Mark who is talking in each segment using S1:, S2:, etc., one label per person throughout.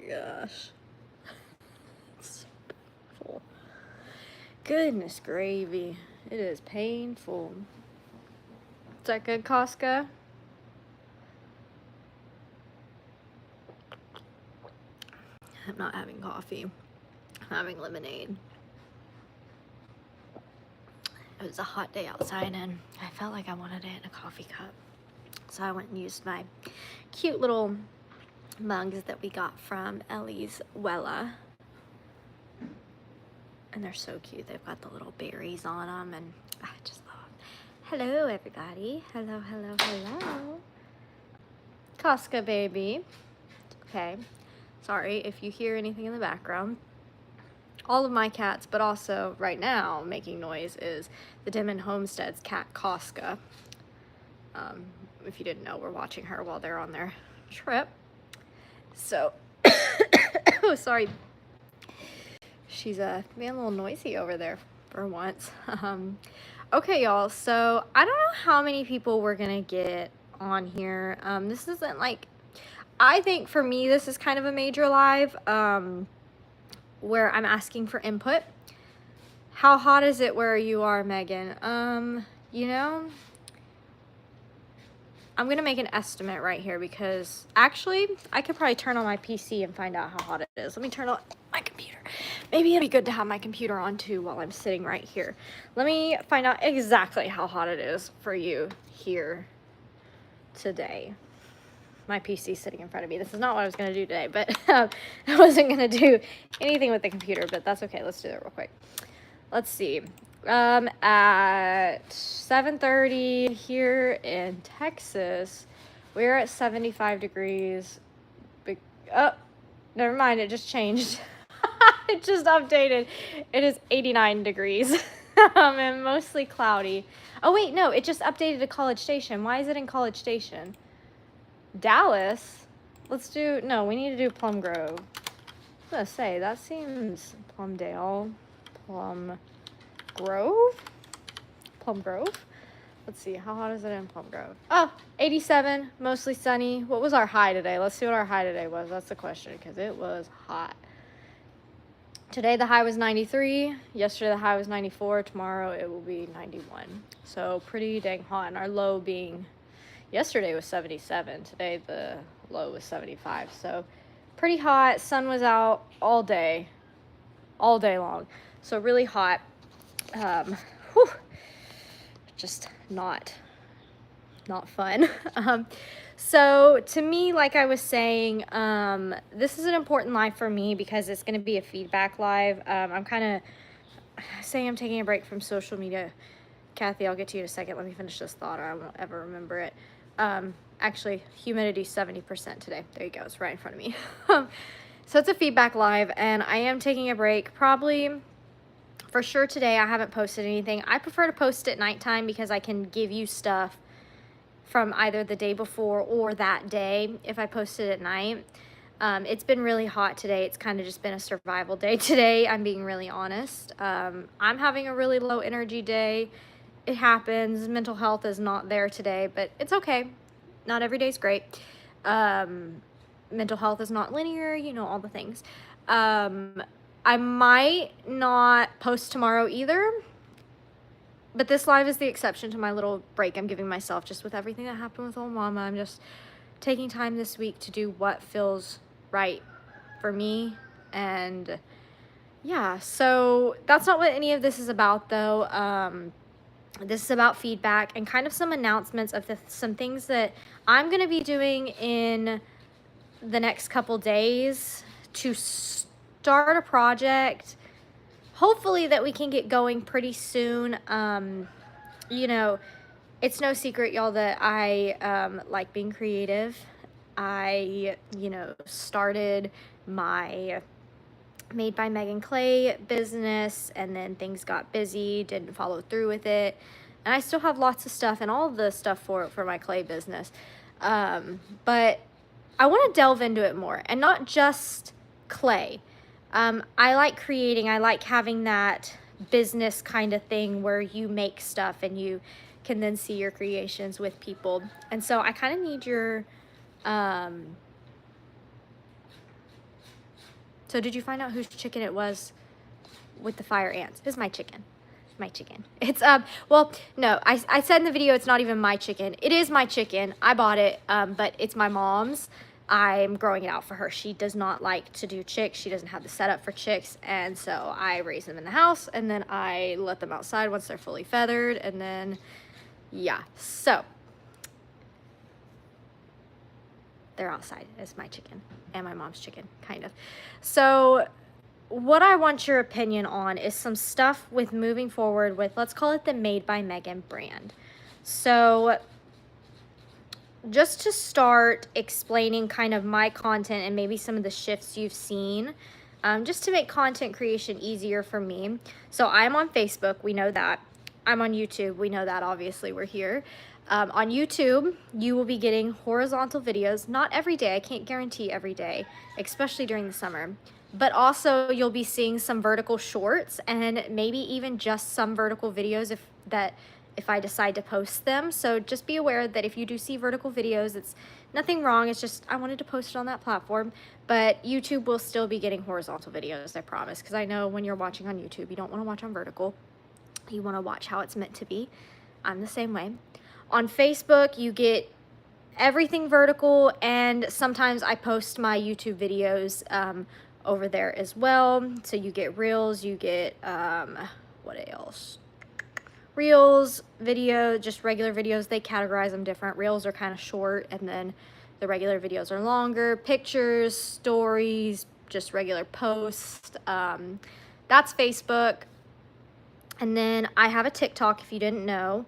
S1: gosh. It's so painful. Goodness gravy. It is painful. Is that good, Costco? I'm not having coffee. I'm having lemonade. It was a hot day outside and I felt like I wanted it in a coffee cup. So I went and used my cute little mugs that we got from Ellie's Wella. And they're so cute. They've got the little berries on them and I just love them. Hello, everybody. Hello, hello, hello. Costco baby. Okay. Sorry if you hear anything in the background. All of my cats, but also right now making noise is the Denman Homestead's cat, Costco. If you didn't know, we're watching her while they're on their trip. So, oh, sorry. She's being a little noisy over there for once. Okay, y'all. So I don't know how many people we're gonna get on here. This isn't like, I think for me, this is kind of a major live, where I'm asking for input. How hot is it where you are, Megan? You know, I'm gonna make an estimate right here because actually I could probably turn on my PC and find out how hot it is. Let me turn on my computer. Maybe it'd be good to have my computer on too while I'm sitting right here. Let me find out exactly how hot it is for you here today. My PC sitting in front of me. This is not what I was gonna do today, but I wasn't gonna do anything with the computer, but that's okay. Let's do that real quick. Let's see. At 7:30 here in Texas, we're at 75 degrees. Oh, never mind. It just changed. It just updated. It is 89 degrees and mostly cloudy. Oh, wait, no, it just updated to College Station. Why is it in College Station? Dallas? Let's do, no, we need to do Plum Grove. I was gonna say, that seems Plumdale. Plum Grove? Plum Grove? Let's see, how hot is it in Plum Grove? Oh, 87, mostly sunny. What was our high today? Let's see what our high today was. That's the question, because it was hot. Today the high was 93. Yesterday the high was 94. Tomorrow it will be 91. So pretty dang hot. And our low being, yesterday was 77. Today the low was 75. So pretty hot. Sun was out all day long. So really hot. Whew, just not fun. So to me, like I was saying, this is an important live for me because it's going to be a feedback live. I'm kind of saying I'm taking a break from social media. Kathy, I'll get to you in a second. Let me finish this thought or I won't ever remember it. Actually, humidity 70% today. There you go. It's right in front of me. So it's a feedback live and I am taking a break. Probably for sure today I haven't posted anything. I prefer to post at nighttime because I can give you stuff from either the day before or that day if I post it at night. It's been really hot today. It's kind of just been a survival day today. I'm being really honest. I'm having a really low energy day. It happens. Mental health is not there today, but it's okay. Not every day's great. Mental health is not linear, you know, all the things. I might not post tomorrow either. But this live is the exception to my little break I'm giving myself just with everything that happened with old mama. I'm just taking time this week to do what feels right for me. And yeah, so that's not what any of this is about though. This is about feedback and kind of some announcements of some things that I'm going to be doing in the next couple days to start a project. Hopefully that we can get going pretty soon. You know, it's no secret, y'all, that I like being creative. I, you know, started my Made by Megan Clay business and then things got busy, didn't follow through with it. And I still have lots of stuff and all the stuff for my clay business. But I want to delve into it more and not just clay. I like creating, I like having that business kind of thing where you make stuff and you can then see your creations with people. And so I kind of need your So did you find out whose chicken it was with the fire ants? It's my chicken. My chicken. It's, well, no, I said in the video it's not even my chicken. It is my chicken. I bought it, but it's my mom's. I'm growing it out for her. She does not like to do chicks. She doesn't have the setup for chicks, and so I raise them in the house, and then I let them outside once they're fully feathered, and then, yeah. So, they're outside. It's my chicken and my mom's chicken, kind of. So, what I want your opinion on is some stuff with moving forward with, let's call it the Made by Megan brand. So, just to start explaining kind of my content and maybe some of the shifts you've seen, just to make content creation easier for me. So I'm on Facebook, we know that. I'm on YouTube, we know that, obviously we're here. On YouTube, you will be getting horizontal videos, not every day, I can't guarantee every day, especially during the summer. But also you'll be seeing some vertical shorts and maybe even just some vertical videos if I decide to post them. So just be aware that if you do see vertical videos, it's nothing wrong. It's just I wanted to post it on that platform. But YouTube will still be getting horizontal videos, I promise. Because I know when you're watching on YouTube, you don't want to watch on vertical. You want to watch how it's meant to be. I'm the same way. On Facebook, you get everything vertical. And sometimes I post my YouTube videos over there as well. So you get reels, you get, what else? Reels, video, just regular videos, they categorize them different. Reels are kind of short, and then the regular videos are longer. Pictures, stories, just regular posts. That's Facebook. And then I have a TikTok, if you didn't know.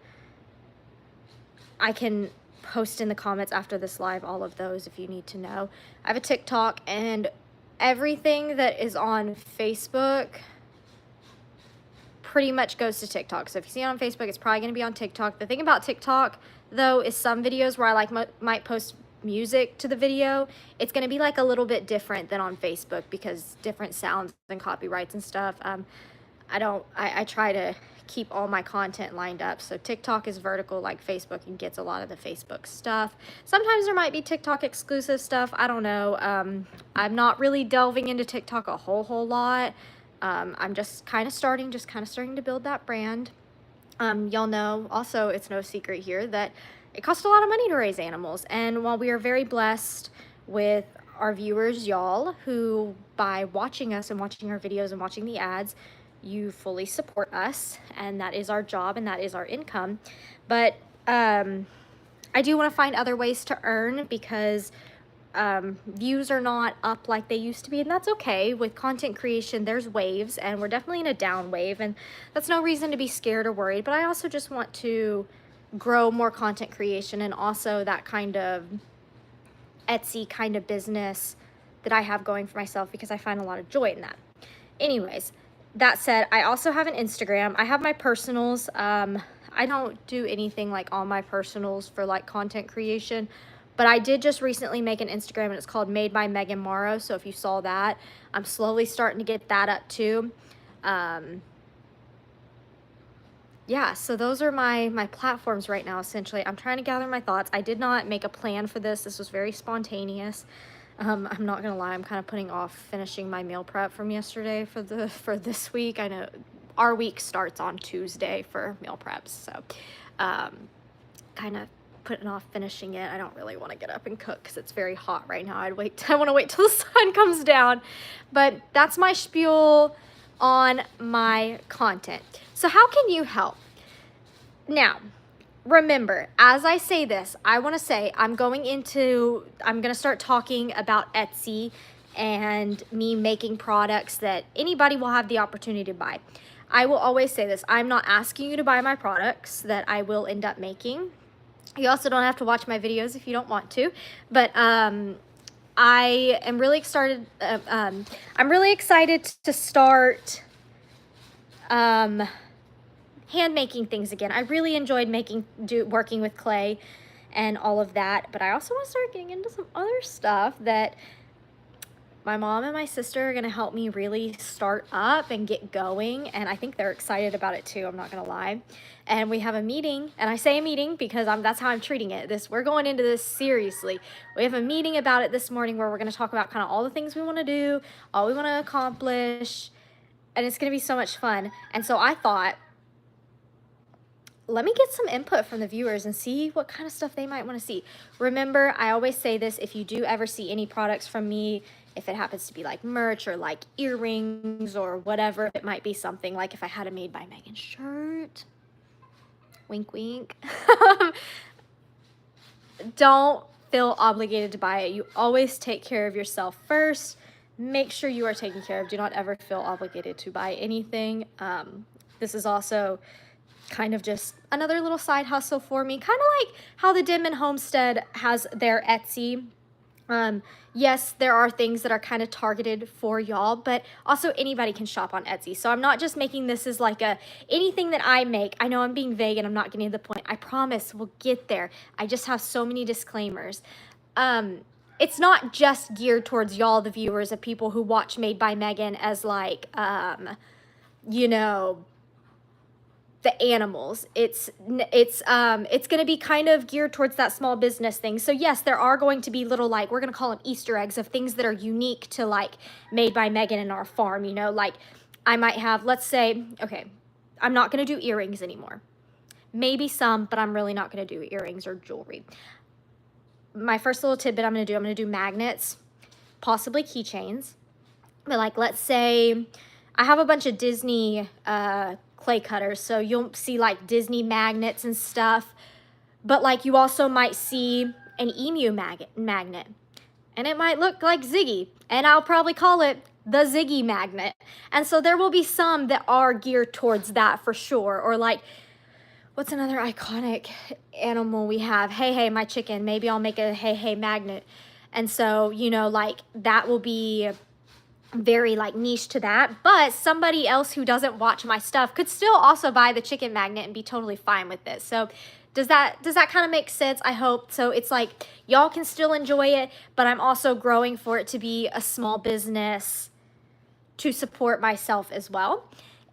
S1: I can post in the comments after this live all of those if you need to know. I have a TikTok, and everything that is on Facebook pretty much goes to TikTok. So if you see it on Facebook, it's probably going to be on TikTok. The thing about TikTok, though, is some videos where I might post music to the video, it's going to be like a little bit different than on Facebook because different sounds and copyrights and stuff. I try to keep all my content lined up. So TikTok is vertical like Facebook and gets a lot of the Facebook stuff. Sometimes there might be TikTok exclusive stuff. I don't know. I'm not really delving into TikTok a whole lot. I'm just kind of starting to build that brand. Y'all know also, it's no secret here that it costs a lot of money to raise animals. And while we are very blessed with our viewers, y'all, who by watching us and watching our videos and watching the ads, you fully support us, and that is our job and that is our income. But I do want to find other ways to earn because views are not up like they used to be, and that's okay. With content creation, there's waves, and we're definitely in a down wave, and that's no reason to be scared or worried. But I also just want to grow more content creation and also that kind of Etsy kind of business that I have going for myself because I find a lot of joy in that. Anyways, that said, I also have an Instagram. I have my personals. I don't do anything like on my personals for like content creation, but I did just recently make an Instagram, and it's called Made by Megan Morrow. So if you saw that, I'm slowly starting to get that up too. Yeah, so those are my platforms right now, essentially. I'm trying to gather my thoughts. I did not make a plan for this. This was very spontaneous. I'm not gonna lie, I'm kind of putting off finishing my meal prep from yesterday for this week. I know our week starts on Tuesday for meal preps, so kind of putting off finishing it. I don't really want to get up and cook because it's very hot right now. I want to wait till the sun comes down. But that's my spiel on my content. So how can you help? Now, remember, as I say this, I want to say I'm going to start talking about Etsy and me making products that anybody will have the opportunity to buy. I will always say this, I'm not asking you to buy my products that I will end up making. You also don't have to watch my videos if you don't want to, but I am really excited. I'm really excited to start hand making things again. I really enjoyed working with clay and all of that, but I also want to start getting into some other stuff that my mom and my sister are gonna help me really start up and get going, and I think they're excited about it too, I'm not gonna lie. And we have a meeting, and I say a meeting because that's how I'm treating it. We're going into this seriously. We have a meeting about it this morning where we're gonna talk about kind of all the things we wanna do, all we wanna accomplish, and it's gonna be so much fun. And so I thought, let me get some input from the viewers and see what kind of stuff they might want to see. Remember, I always say this, if you do ever see any products from me, if it happens to be like merch or like earrings or whatever, it might be something like if I had a Made by Megan shirt, wink, wink. Don't feel obligated to buy it. You always take care of yourself first. Make sure you are taken care of. Do not ever feel obligated to buy anything. This is also kind of just another little side hustle for me, kind of like how the Denman Homestead has their Etsy. Yes, there are things that are kind of targeted for y'all, but also anybody can shop on Etsy. So I'm not just making this as like anything that I make. I know I'm being vague and I'm not getting to the point. I promise we'll get there. I just have so many disclaimers. It's not just geared towards y'all, the viewers, of people who watch Made by Megan as like, you know, the animals. It's going to be kind of geared towards that small business thing. So yes, there are going to be little, like, we're going to call them Easter eggs of things that are unique to like Made by Megan and our farm, you know, like I might have, let's say, okay, I'm not going to do earrings anymore. Maybe some, but I'm really not going to do earrings or jewelry. My first little tidbit I'm going to do magnets, possibly keychains. But like, let's say I have a bunch of Disney, clay cutters, so you'll see like Disney magnets and stuff, but like you also might see an emu magnet, and it might look like Ziggy, and I'll probably call it the Ziggy magnet. And so there will be some that are geared towards that for sure. Or like, what's another iconic animal we have? Hey Hey, my chicken. Maybe I'll make a Hey Hey magnet. And so, you know, like that will be very like niche to that, but somebody else who doesn't watch my stuff could still also buy the chicken magnet and be totally fine with this. So does that kind of make sense? I hope so. It's like y'all can still enjoy it, but I'm also growing for it to be a small business to support myself as well.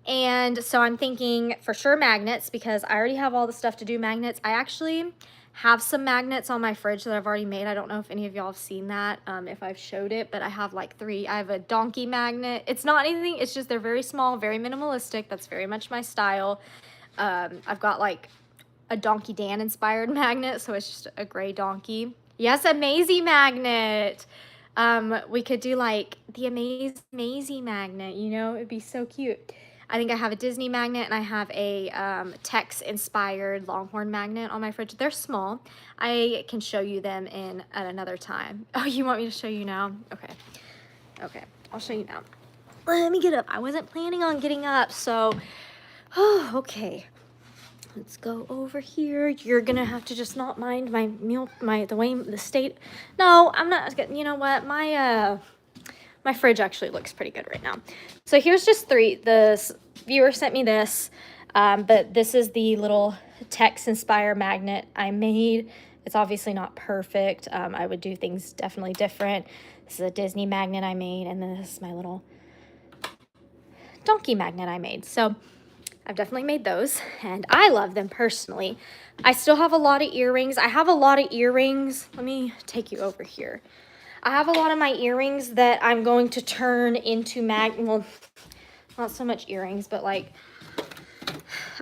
S1: And so I'm thinking for sure magnets, because I already have all the stuff to do magnets. I actually have some magnets on my fridge that I've already made. I don't know if any of y'all have seen that, if I've showed it, but I have like 3. I have a donkey magnet. It's not anything, it's just they're very small, very minimalistic. That's very much my style. I've got like a Donkey Dan inspired magnet, so it's just a gray donkey. Yes, a Maisie magnet. We could do like the Maisie magnet, you know, it'd be so cute. I think I have a Disney magnet, and I have a Tex-inspired Longhorn magnet on my fridge. They're small. I can show you them at another time. Oh, you want me to show you now? Okay. Okay, I'll show you now. Let me get up. I wasn't planning on getting up, so... Oh, okay. Let's go over here. You're gonna have to just not mind my meal, the state. No, I'm not. You know what? My fridge actually looks pretty good right now. So here's just 3. The viewer sent me this, but this is the little Tex-inspired magnet I made. It's obviously not perfect. I would do things definitely different. This is a Disney magnet I made, and then this is my little donkey magnet I made. So I've definitely made those, and I love them personally. I still have a lot of earrings. I have a lot of earrings. Let me take you over here. I have a lot of my earrings that I'm going to turn into well, not so much earrings, but like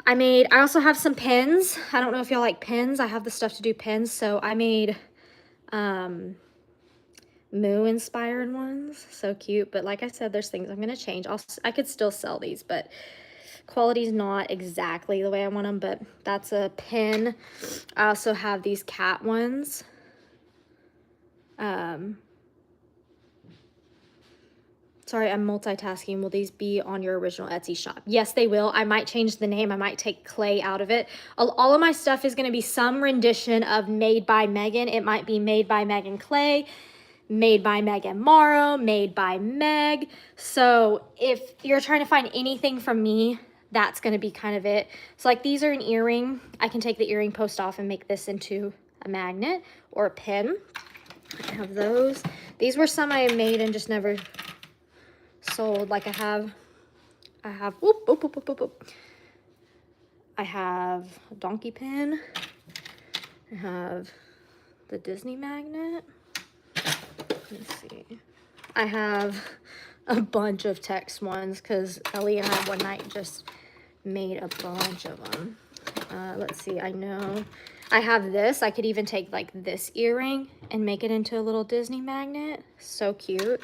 S1: I also have some pins. I don't know if y'all like pins. I have the stuff to do pins. So I made Moo inspired ones. So cute. But like I said, there's things I'm going to change. I could still sell these, but quality's not exactly the way I want them, but that's a pin. I also have these cat ones. Sorry, I'm multitasking. Will these be on your original Etsy shop? Yes, they will. I might change the name. I might take clay out of it. All of my stuff is going to be some rendition of Made by Megan. It might be Made by Megan Clay, Made by Megan Morrow, Made by Meg. So if you're trying to find anything from me, that's going to be kind of it. So like these are an earring. I can take the earring post off and make this into a magnet or a pin. I have those. These were some I made and just never sold. Like I have, whoop, whoop, whoop, whoop, whoop, whoop. I have a donkey pin. I have the Disney magnet. Let me see. I have a bunch of text ones because Ellie and I one night just made a bunch of them. Let's see, I know I have this. I could even take like this earring and make it into a little Disney magnet. So cute.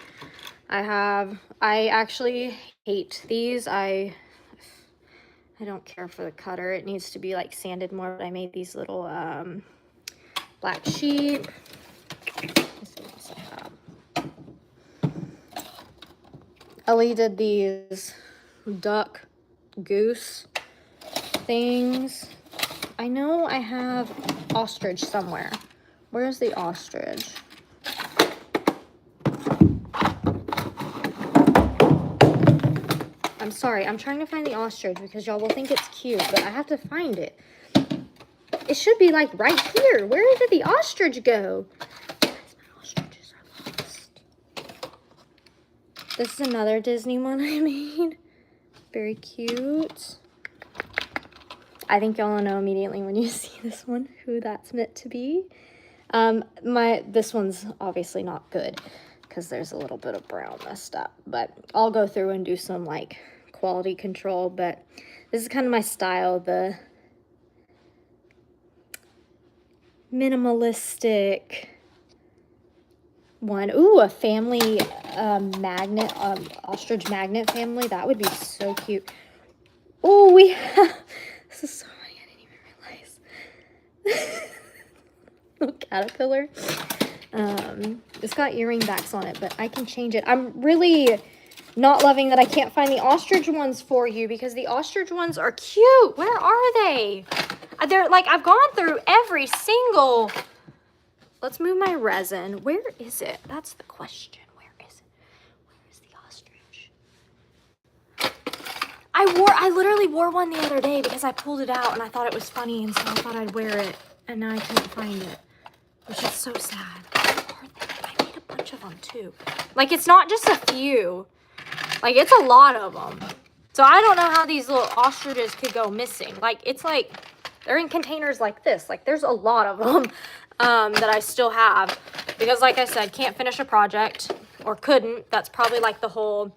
S1: I actually hate these. I don't care for the cutter. It needs to be like sanded more, but I made these little black sheep. Let's see what else I have. Ellie did these duck goose things. I know I have ostrich somewhere. Where's the ostrich? I'm sorry, I'm trying to find the ostrich because y'all will think it's cute, but I have to find it. It should be like right here. Where did the ostrich go? Guys, my ostriches are lost. This is another Disney one I made. Very cute. I think y'all will know immediately when you see this one who that's meant to be. This one's obviously not good because there's a little bit of brown messed up, but I'll go through and do some like quality control. But this is kind of my style, the minimalistic one. Ooh, a family magnet, ostrich magnet family. That would be so cute. Oh, we have, this is so funny, I didn't even realize. Little caterpillar. It's got earring backs on it, but I can change it. I'm really not loving that I can't find the ostrich ones for you because the ostrich ones are cute. Where are they? They're like, I've gone through every single... Let's move my resin. Where is it? That's the question. Where is it? Where is the ostrich? I literally wore one the other day because I pulled it out and I thought it was funny, and so I thought I'd wear it, and now I couldn't find it, which is so sad. Where are they? I made a bunch of them too. Like, it's not just a few. Like, it's a lot of them. So I don't know how these little ostriches could go missing. Like, it's like, they're in containers like this. Like, there's a lot of them that I still have. Because, like I said, can't finish a project. Or couldn't. That's probably like the whole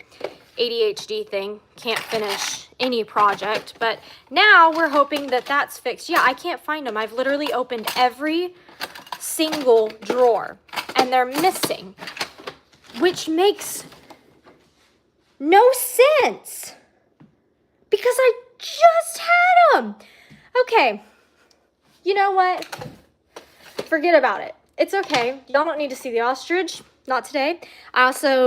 S1: ADHD thing. Can't finish any project. But now we're hoping that that's fixed. Yeah, I can't find them. I've literally opened every single drawer. And they're missing. Which makes no sense. Because I just had them. Okay. You know what? Forget about it. It's okay. Y'all don't need to see the ostrich. Not today.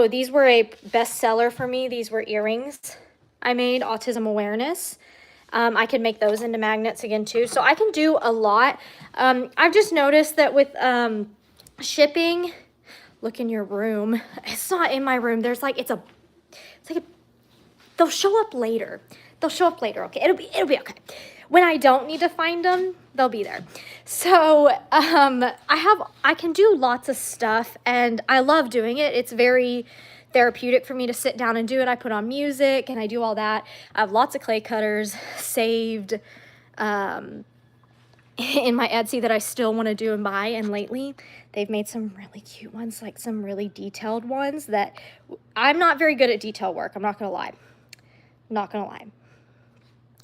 S1: These were a bestseller for me. These were earrings I made, autism awareness. I can make those into magnets again too. So I can do a lot. I've just noticed that with shipping, look in your room. It's not in my room. There's like, they'll show up later. They'll show up later, okay? It'll be okay. When I don't need to find them, they'll be there. So I can do lots of stuff, and I love doing it. It's very therapeutic for me to sit down and do it. I put on music and I do all that. I have lots of clay cutters saved in my Etsy that I still want to do and buy. And lately they've made some really cute ones, like some really detailed ones that I'm not very good at detail work. I'm not gonna lie. Not gonna lie.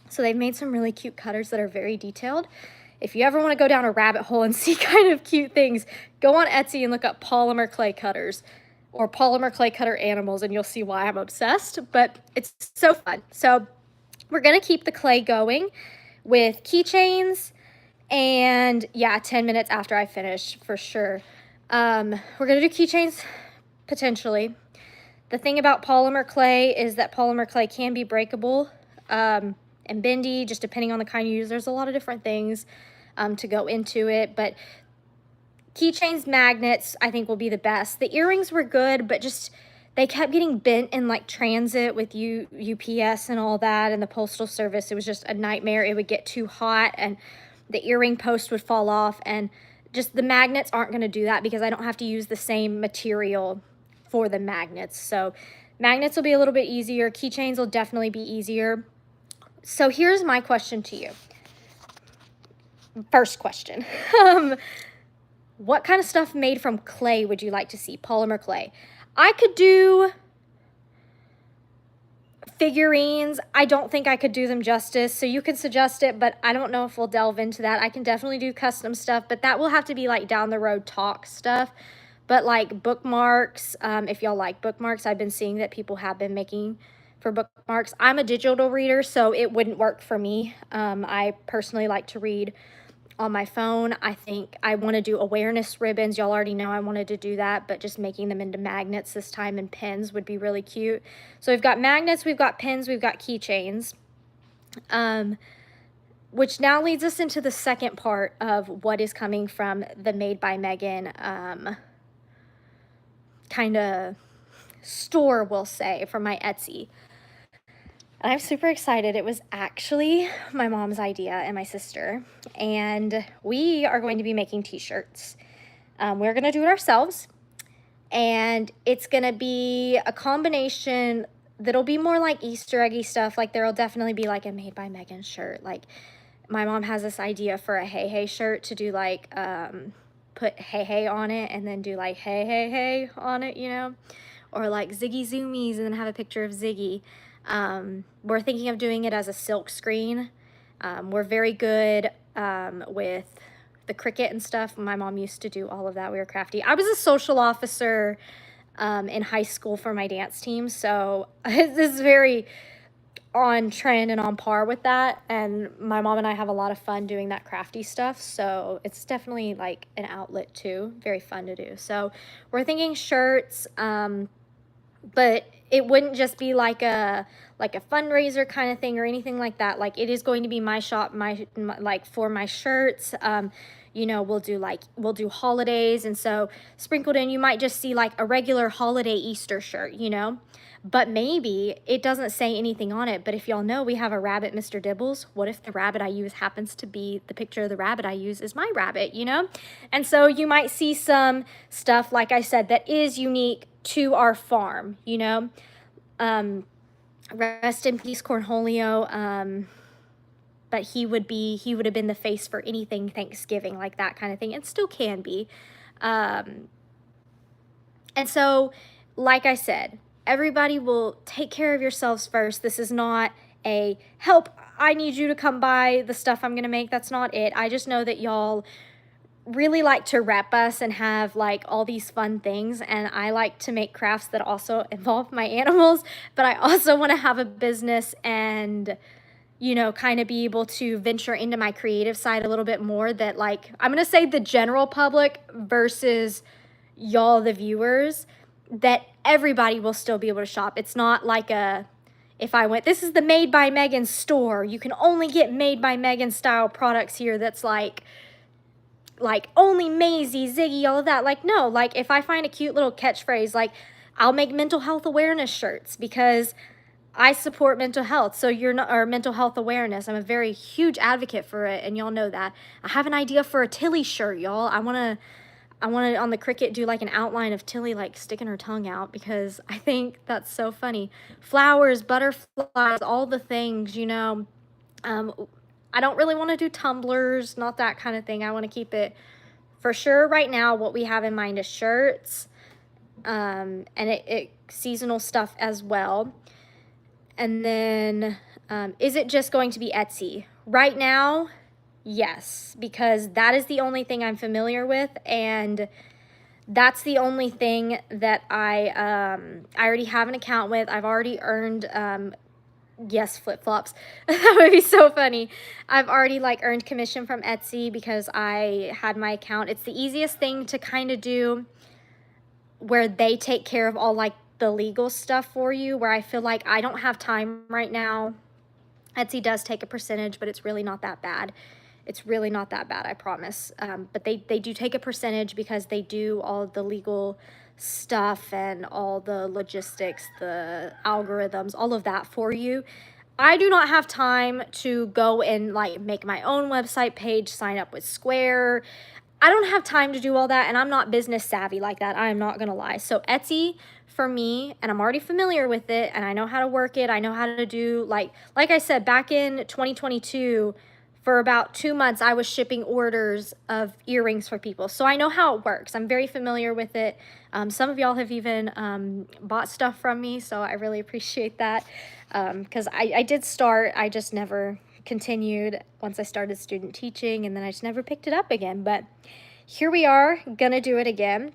S1: So they've made some really cute cutters that are very detailed. If you ever want to go down a rabbit hole and see kind of cute things, go on Etsy and look up polymer clay cutters or polymer clay cutter animals, and you'll see why I'm obsessed. But it's so fun. So we're gonna keep the clay going with keychains, and yeah, 10 minutes after I finish for sure. We're gonna do keychains potentially. The thing about polymer clay is that polymer clay can be breakable and bendy, just depending on the kind you use. There's a lot of different things to go into it, but keychains, magnets, I think will be the best. The earrings were good, but just they kept getting bent in like transit with UPS and all that, and the postal service. It was just a nightmare. It would get too hot and the earring post would fall off, and just the magnets aren't going to do that because I don't have to use the same material for the magnets. So magnets will be a little bit easier. Keychains will definitely be easier. So here's my question to you. First question. What kind of stuff made from clay would you like to see? Polymer clay. I could do figurines. I don't think I could do them justice, so you can suggest it, but I don't know if we'll delve into that. I can definitely do custom stuff, but that will have to be like down the road talk stuff. But like bookmarks, if y'all like bookmarks, I've been seeing that people have been making for bookmarks. I'm a digital reader, so it wouldn't work for me. I personally like to read on my phone. I think I want to do awareness ribbons. Y'all already know I wanted to do that, but just making them into magnets this time and pins would be really cute. So we've got magnets, we've got pins, we've got keychains. Which now leads us into the second part of what is coming from the Made by Megan kind of store, we'll say, from my Etsy. And I'm super excited. It was actually my mom's idea and my sister. And we are going to be making t-shirts. We're going to do it ourselves. And it's going to be a combination that'll be more like Easter eggy stuff. Like there'll definitely be like a Made by Megan shirt. Like my mom has this idea for a Hey Hey shirt to do like, put Hey Hey on it and then do like Hey Hey Hey on it, you know? Or like Ziggy Zoomies and then have a picture of Ziggy. We're thinking of doing it as a silk screen. We're very good with the Cricut and stuff. My mom used to do all of that. We were crafty. I was a social officer in high school for my dance team, so this is very on trend and on par with that. And my mom and I have a lot of fun doing that crafty stuff, so it's definitely like an outlet too. Very fun to do. So we're thinking shirts, but it wouldn't just be like a fundraiser kind of thing or anything like that. Like it is going to be my shop, my like for my shirts. You know, we'll do holidays, and so sprinkled in you might just see like a regular holiday Easter shirt, you know. But maybe it doesn't say anything on it, but if y'all know we have a rabbit, Mr. Dibbles, what if the rabbit I use happens to be the picture of the rabbit I use is my rabbit, you know? And so you might see some stuff, like I said, that is unique to our farm, you know? Rest in peace, Cornholio. But he would have been the face for anything Thanksgiving, like that kind of thing, and still can be. And so, like I said, everybody will take care of yourselves first. This is not a help, I need you to come buy the stuff I'm gonna make. That's not it. I just know that y'all really like to rep us and have like all these fun things, and I like to make crafts that also involve my animals, but I also want to have a business and, you know, kind of be able to venture into my creative side a little bit more, that like I'm gonna say the general public versus y'all the viewers, that everybody will still be able to shop. It's not like if I went, this is the Made by Megan store, you can only get Made by Megan style products here, that's like only Maisie, Ziggy, all of that. Like, no, like if I find a cute little catchphrase, like I'll make mental health awareness shirts because I support mental health. So you're not, or mental health awareness. I'm a very huge advocate for it, and y'all know that. I have an idea for a Tilly shirt, y'all. I want to on the Cricut do like an outline of Tilly like sticking her tongue out because I think that's so funny. Flowers, butterflies, all the things, you know. I don't really want to do tumblers, not that kind of thing. I want to keep it, for sure right now, what we have in mind is shirts, and it seasonal stuff as well. And then, is it just going to be Etsy? Right now, yes, because that is the only thing I'm familiar with, and that's the only thing that I already have an account with. I've already earned, yes, flip-flops. That would be so funny. I've already like earned commission from Etsy because I had my account. It's the easiest thing to kind of do, where they take care of all like the legal stuff for you, where I feel like I don't have time right now. Etsy does take a percentage, but it's really not that bad. It's really not that bad, I promise. But they do take a percentage because they do all of the legal stuff and all the logistics, the algorithms, all of that for you. I do not have time to go and like make my own website page, sign up with Square. I don't have time to do all that, and I'm not business savvy like that. I am not gonna lie. So Etsy for me, and I'm already familiar with it, and I know how to work it. I know how to do, like I said, back in 2022, for about 2 months, I was shipping orders of earrings for people. So I know how it works. I'm very familiar with it. Some of y'all have even bought stuff from me, so I really appreciate that. Because I did start, I just never continued once I started student teaching, and then I just never picked it up again. But here we are, gonna do it again.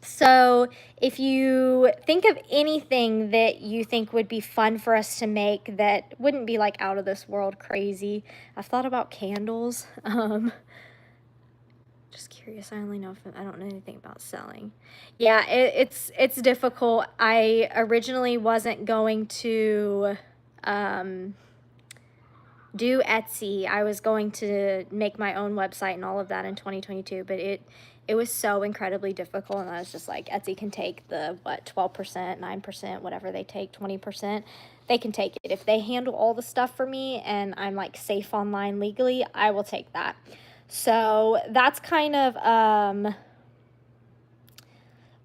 S1: So if you think of anything that you think would be fun for us to make that wouldn't be like out of this world crazy, I've thought about candles. Just curious. I only know if I don't know anything about selling. Yeah, it's difficult. I originally wasn't going to do Etsy. I was going to make my own website and all of that in 2022, but it was so incredibly difficult, and I was just like, Etsy can take the, what, 12%, 9%, whatever they take, 20%. They can take it. If they handle all the stuff for me and I'm like safe online legally, I will take that. So that's kind of,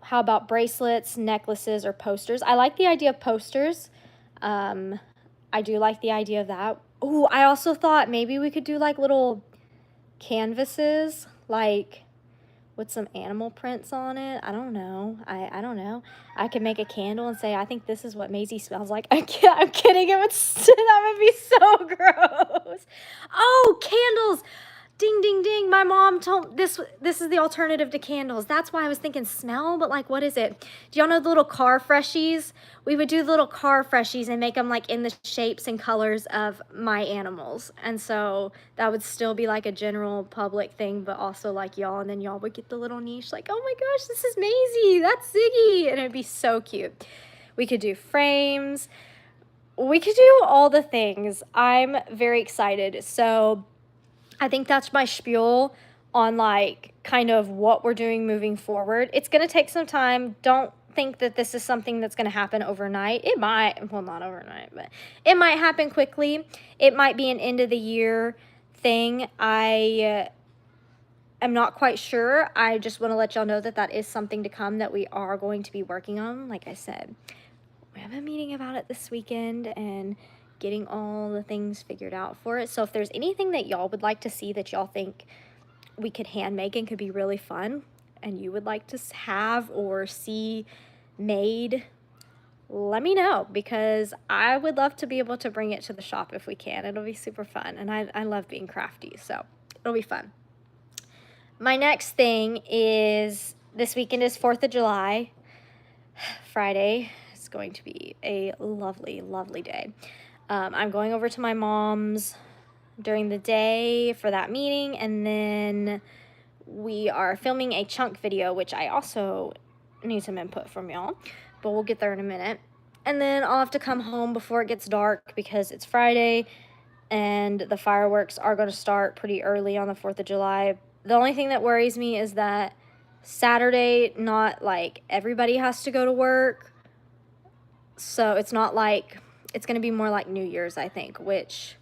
S1: how about bracelets, necklaces, or posters? I like the idea of posters. I do like the idea of that. Ooh, I also thought maybe we could do like little canvases, like with some animal prints on it. I don't know. I don't know. I could make a candle and say, I think this is what Maisie smells like. I'm kidding. That would be so gross. Oh, candles. Ding, ding, ding. My mom told this is the alternative to candles. That's why I was thinking smell, but like, what is it? Do y'all know the little car freshies? We would do the little car freshies and make them like in the shapes and colors of my animals. And so that would still be like a general public thing, but also like y'all, and then y'all would get the little niche like, oh my gosh, this is Maisie, that's Ziggy. And it'd be so cute. We could do frames. We could do all the things. I'm very excited. So I think that's my spiel on like kind of what we're doing moving forward. It's going to take some time. Don't think that this is something that's going to happen overnight. It might, well, not overnight, but it might happen quickly. It might be an end of the year thing. I am not quite sure. I just want to let y'all know that that is something to come that we are going to be working on. Like I said, we have a meeting about it this weekend and getting all the things figured out for it. So if there's anything that y'all would like to see that y'all think we could hand make and could be really fun and you would like to have or see made, let me know, because I would love to be able to bring it to the shop if we can. It'll be super fun, and I love being crafty, so it'll be fun. My next thing is this weekend is 4th of July. Friday is going to be a lovely, lovely day. I'm going over to my mom's during the day for that meeting, and then we are filming a chunk video, which I also need some input from y'all, but we'll get there in a minute. And then I'll have to come home before it gets dark because it's Friday, and the fireworks are going to start pretty early on the 4th of July. The only thing that worries me is that Saturday, not like everybody has to go to work, so it's not like, it's going to be more like New Year's, I think, which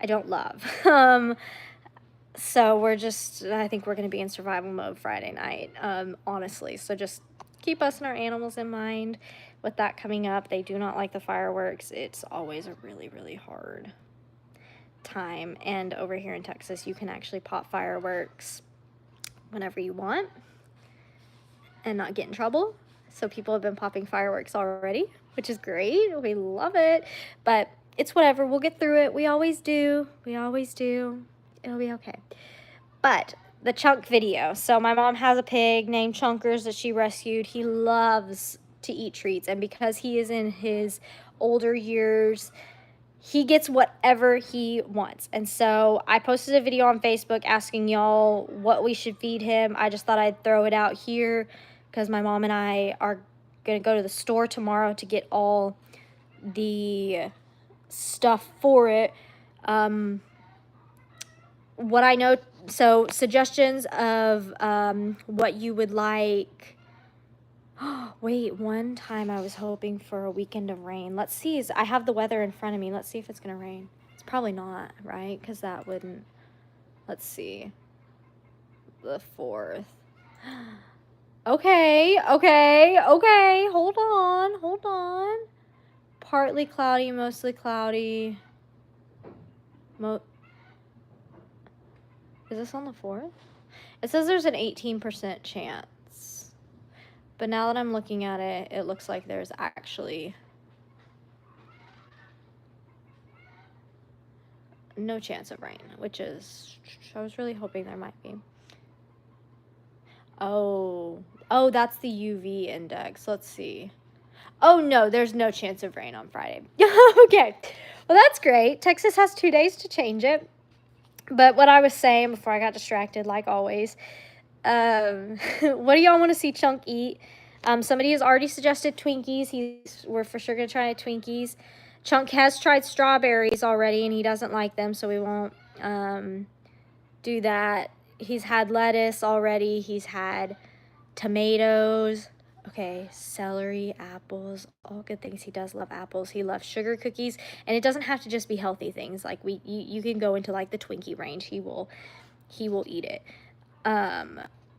S1: I don't love. So I think we're going to be in survival mode Friday night, honestly. So just keep us and our animals in mind with that coming up. They do not like the fireworks. It's always a really, really hard time. And over here in Texas, you can actually pop fireworks whenever you want and not get in trouble. So people have been popping fireworks already, which is great. We love it. But it's whatever. We'll get through it. We always do. We always do. It'll be okay. But the chunk video. So my mom has a pig named Chunkers that she rescued. He loves to eat treats. And because he is in his older years, he gets whatever he wants. And so I posted a video on Facebook asking y'all what we should feed him. I just thought I'd throw it out here because my mom and I are going to go to the store tomorrow to get all the stuff for it. What I know, so suggestions of what you would like. Wait, one time I was hoping for a weekend of rain. Let's see. I have the weather in front of me. Let's see if it's going to rain. It's probably not, right? Because that wouldn't. Let's see. The 4th. Okay, okay, okay. Hold on, hold on. Partly cloudy, mostly cloudy. Is this on the 4th? It says there's an 18% chance. But now that I'm looking at it, it looks like there's actually no chance of rain, which is, I was really hoping there might be. Oh, that's the UV index. Let's see. Oh, no, there's no chance of rain on Friday. Okay, well, that's great. Texas has 2 days to change it. But what I was saying before I got distracted, like always, what do y'all want to see Chunk eat? Somebody has already suggested Twinkies. We're for sure going to try Twinkies. Chunk has tried strawberries already, and he doesn't like them, so we won't do that. He's had lettuce already. He's had tomatoes. Okay, celery, apples, all good things. He does love apples. He loves sugar cookies, and it doesn't have to just be healthy things. Like you can go into like the Twinkie range. He will eat it.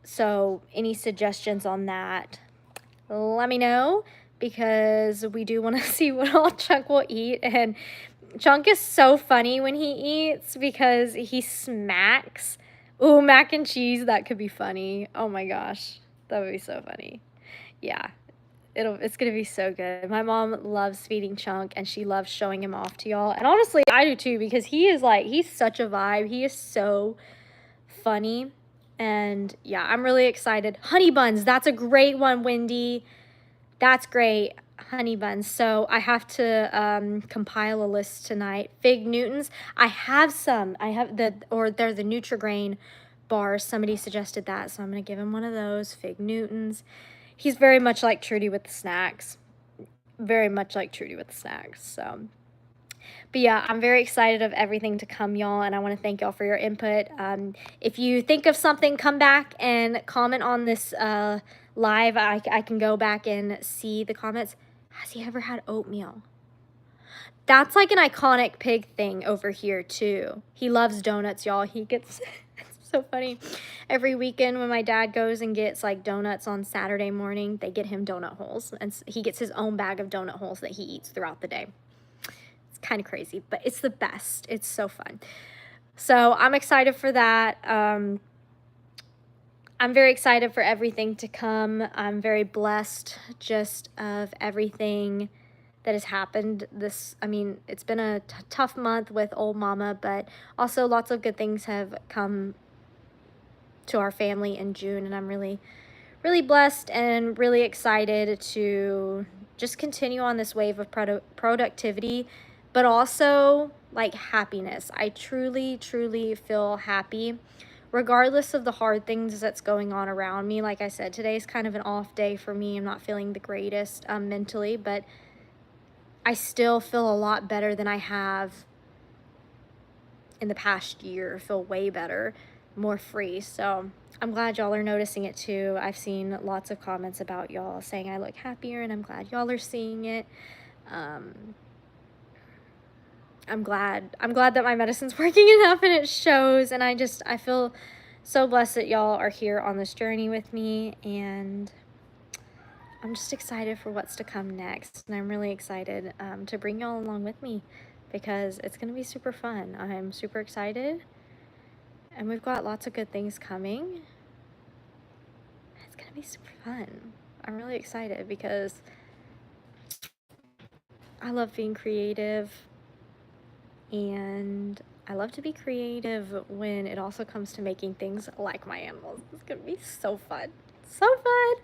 S1: So any suggestions on that, let me know, because we do want to see what all Chunk will eat. And Chunk is so funny when he eats because he smacks. Ooh, mac and cheese, that could be funny. Oh my gosh, that would be so funny. Yeah, it's gonna be so good. My mom loves feeding Chunk, and she loves showing him off to y'all. And honestly, I do too, because he's such a vibe. He is so funny. And yeah, I'm really excited. Honey buns, that's a great one, Wendy. That's great. Honey buns. So I have to compile a list tonight. Fig Newtons. I have some. They're the Nutri-Grain bars. Somebody suggested that, so I'm gonna give him one of those. Fig Newtons. He's very much like Trudy with the snacks. Very much like Trudy with the snacks. So, but yeah, I'm very excited of everything to come, y'all, and I want to thank y'all for your input. If you think of something, come back and comment on this live. I can go back and see the comments. Has he ever had oatmeal? That's like an iconic pig thing over here too. He loves donuts, y'all. He gets it's so funny. Every weekend when my dad goes and gets like donuts on Saturday morning, they get him donut holes, and he gets his own bag of donut holes that he eats throughout the day. It's kind of crazy, but it's the best. It's so fun. So I'm excited for that. I'm very excited for everything to come. I'm very blessed just of everything that has happened. It's been a tough month with old mama, but also lots of good things have come to our family in June, and I'm really, really blessed and really excited to just continue on this wave of productivity, but also like happiness. I truly, truly feel happy regardless of the hard things that's going on around me. Like I said, today's kind of an off day for me. I'm not feeling the greatest mentally, but I still feel a lot better than I have in the past year. I feel way better, more free. So I'm glad y'all are noticing it too. I've seen lots of comments about y'all saying I look happier, and I'm glad y'all are seeing it. I'm glad that my medicine's working enough, and it shows, and I feel so blessed that y'all are here on this journey with me, and I'm just excited for what's to come next. And I'm really excited to bring y'all along with me, because it's going to be super fun. I'm super excited, and we've got lots of good things coming. It's going to be super fun. I'm really excited because I love being creative, and I love to be creative when it also comes to making things like my animals. It's gonna be so fun. So fun.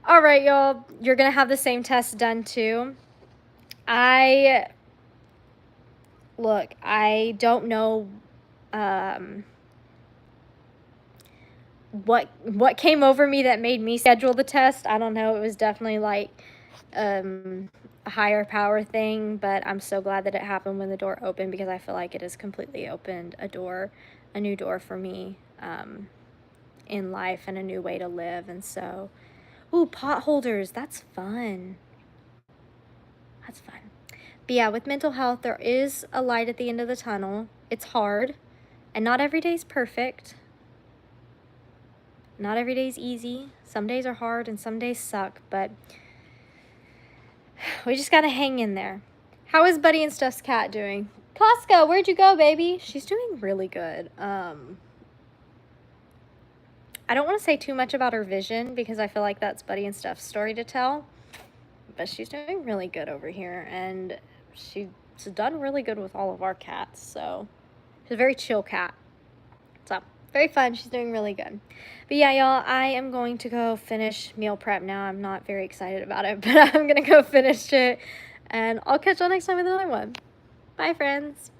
S1: All right, y'all. You're gonna have the same test done too. I don't know what came over me that made me schedule the test. I don't know. It was definitely like a higher power thing, but I'm so glad that it happened when the door opened, because I feel like it has completely opened a new door for me in life, and a new way to live. And so, ooh, pot holders, that's fun. That's fun. But yeah, with mental health, there is a light at the end of the tunnel. It's hard. And not every day's perfect. Not every day's easy. Some days are hard and some days suck, but we just gotta hang in there. How is Buddy and Stuff's cat doing? Costco, where'd you go, baby? She's doing really good. I don't want to say too much about her vision because I feel like that's Buddy and Stuff's story to tell. But she's doing really good over here, and she's done really good with all of our cats, so she's a very chill cat. So, very fun. She's doing really good. But yeah, y'all, I am going to go finish meal prep now. I'm not very excited about it, but I'm going to go finish it, and I'll catch y'all next time with another one. Bye, friends.